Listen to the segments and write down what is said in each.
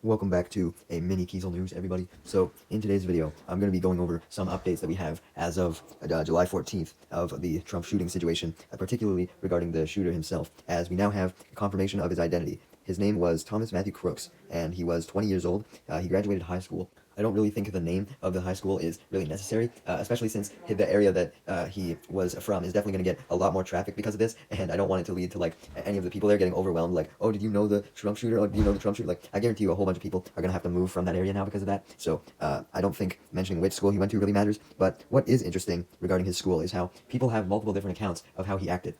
Welcome back to a mini Kiesel News, everybody. So, in today's video, I'm going to be going over some updates that we have as of July 14th of the Trump shooting situation, particularly regarding the shooter himself, as we now have confirmation of his identity. His name was Thomas Matthew Crooks, and he was 20 years old. He graduated high school. I don't really think the name of the high school is really necessary, especially since the area that he was from is definitely going to get a lot more traffic because of this, and I don't want it to lead to, like, any of the people there getting overwhelmed, like, oh, did you know the Trump shooter? Oh, do you know the Trump shooter? Like, I guarantee you a whole bunch of people are going to have to move from that area now because of that, so I don't think mentioning which school he went to really matters, but what is interesting regarding his school is how people have multiple different accounts of how he acted.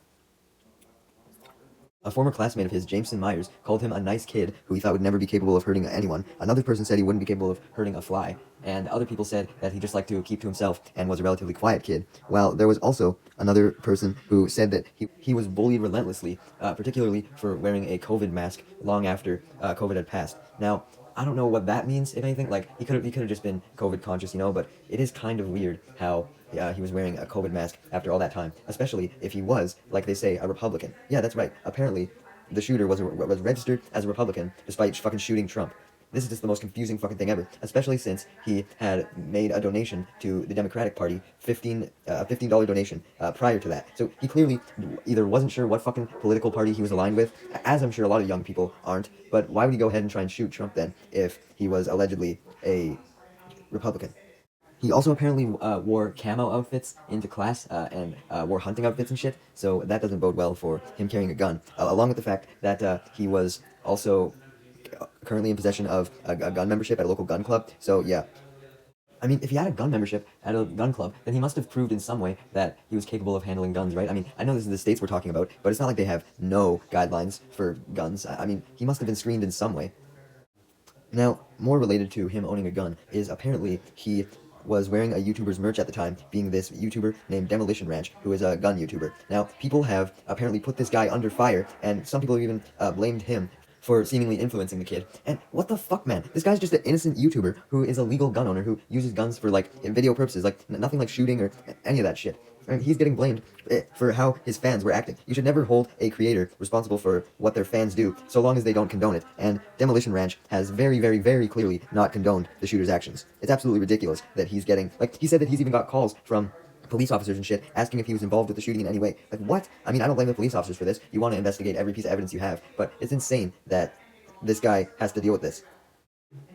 A former classmate of his, Jameson Myers, called him a nice kid who he thought would never be capable of hurting anyone. Another person said he wouldn't be capable of hurting a fly. And other people said that he just liked to keep to himself and was a relatively quiet kid. While there was also another person who said that he was bullied relentlessly, particularly for wearing a COVID mask long after COVID had passed. Now, I don't know what that means, if anything. Like, he could have just been COVID conscious, but it is kind of weird how he was wearing a COVID mask after all that time, especially if he was, like they say, a Republican. Yeah, that's right. Apparently, the shooter was registered as a Republican despite fucking shooting Trump. This is just the most confusing fucking thing ever, especially since he had made a donation to the Democratic Party, $15 donation prior to that. So he clearly either wasn't sure what fucking political party he was aligned with, as I'm sure a lot of young people aren't, but why would he go ahead and try and shoot Trump then if he was allegedly a Republican? He also apparently wore camo outfits into class and wore hunting outfits and shit, so that doesn't bode well for him carrying a gun. Along with the fact that he was also currently in possession of a gun membership at a local gun club, so yeah. I mean, if he had a gun membership at a gun club, then he must have proved in some way that he was capable of handling guns, right? I mean, I know this is the states we're talking about, but it's not like they have no guidelines for guns. I mean, he must have been screened in some way. Now, more related to him owning a gun is apparently he was wearing a YouTuber's merch at the time, being this YouTuber named Demolition Ranch, who is a gun YouTuber. Now, people have apparently put this guy under fire, and some people have even blamed him for seemingly influencing the kid. And what the fuck, man? This guy's just an innocent YouTuber who is a legal gun owner who uses guns for, like, video purposes, like, nothing like shooting or any of that shit. And he's getting blamed for how his fans were acting. You should never hold a creator responsible for what their fans do, so long as they don't condone it. And Demolition Ranch has very, very, very clearly not condoned the shooter's actions. It's absolutely ridiculous that he's getting, like, he said that he's even got calls from police officers and shit asking if he was involved with the shooting in any way. Like, what? I mean, I don't blame the police officers for this. You want to investigate every piece of evidence you have, but it's insane that this guy has to deal with this.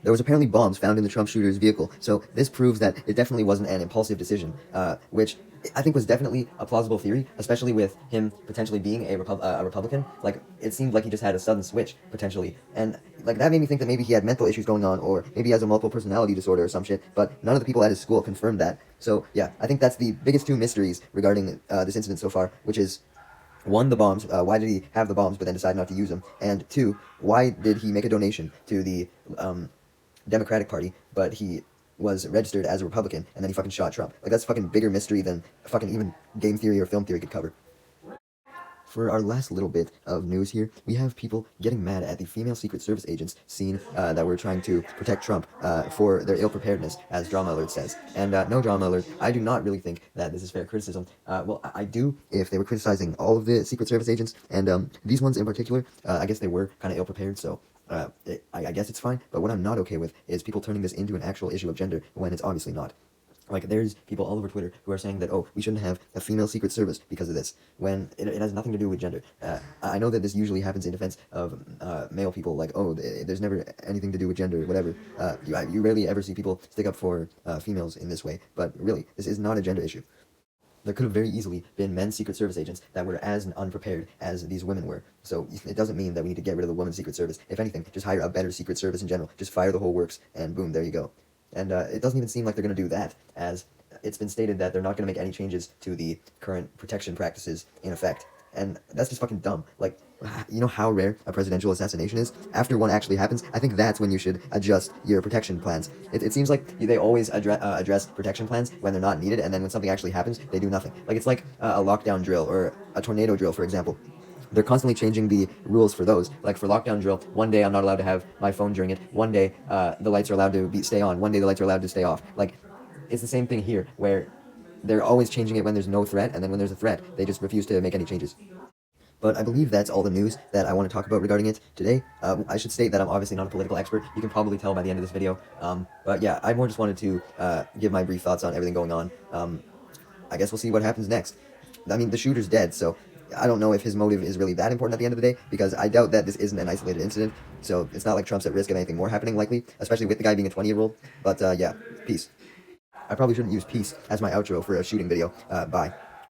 There was apparently bombs found in the Trump shooter's vehicle, so this proves that it definitely wasn't an impulsive decision, which I think was definitely a plausible theory, especially with him potentially being a Republican. Like, it seemed like he just had a sudden switch, potentially, and, like, that made me think that maybe he had mental issues going on, or maybe he has a multiple personality disorder or some shit, but none of the people at his school confirmed that. So, yeah, I think that's the biggest two mysteries regarding this incident so far, which is, one, the bombs. Why did he have the bombs but then decide not to use them? And two, why did he make a donation to the Democratic Party, but he was registered as a Republican, and then he fucking shot Trump? Like, that's a fucking bigger mystery than fucking even game theory or film theory could cover. For our last little bit of news here, we have people getting mad at the female Secret Service agents seen that were trying to protect Trump for their ill-preparedness, as Drama Alert says. And no, Drama Alert, I do not really think that this is fair criticism. Well, I do if they were criticizing all of the Secret Service agents, and these ones in particular, I guess they were kind of ill-prepared, so I guess it's fine. But what I'm not okay with is people turning this into an actual issue of gender when it's obviously not. Like, there's people all over Twitter who are saying that, oh, we shouldn't have a female Secret Service because of this, when it has nothing to do with gender. I know that this usually happens in defense of male people, like, oh, there's never anything to do with gender, whatever. You rarely ever see people stick up for females in this way, but really, this is not a gender issue. There could have very easily been men's Secret Service agents that were as unprepared as these women were. So it doesn't mean that we need to get rid of the women's Secret Service. If anything, just hire a better Secret Service in general. Just fire the whole works, and boom, there you go. And it doesn't even seem like they're going to do that, as it's been stated that they're not going to make any changes to the current protection practices in effect. And that's just fucking dumb. Like, you know how rare a presidential assassination is? After one actually happens, I think that's when you should adjust your protection plans. It seems like they always address protection plans when they're not needed, and then when something actually happens, they do nothing. Like, it's like a lockdown drill or a tornado drill, for example. They're constantly changing the rules for those. Like, for lockdown drill, one day I'm not allowed to have my phone during it. One day the lights are allowed to stay on. One day the lights are allowed to stay off. Like, it's the same thing here, where they're always changing it when there's no threat, and then when there's a threat, they just refuse to make any changes. But I believe that's all the news that I want to talk about regarding it today. I should state that I'm obviously not a political expert. You can probably tell by the end of this video. But yeah, I more just wanted to give my brief thoughts on everything going on. I guess we'll see what happens next. I mean, the shooter's dead, so I don't know if his motive is really that important at the end of the day, because I doubt that this isn't an isolated incident, so it's not like Trump's at risk of anything more happening, likely, especially with the guy being a 20-year-old. But yeah, peace. I probably shouldn't use peace as my outro for a shooting video. Bye.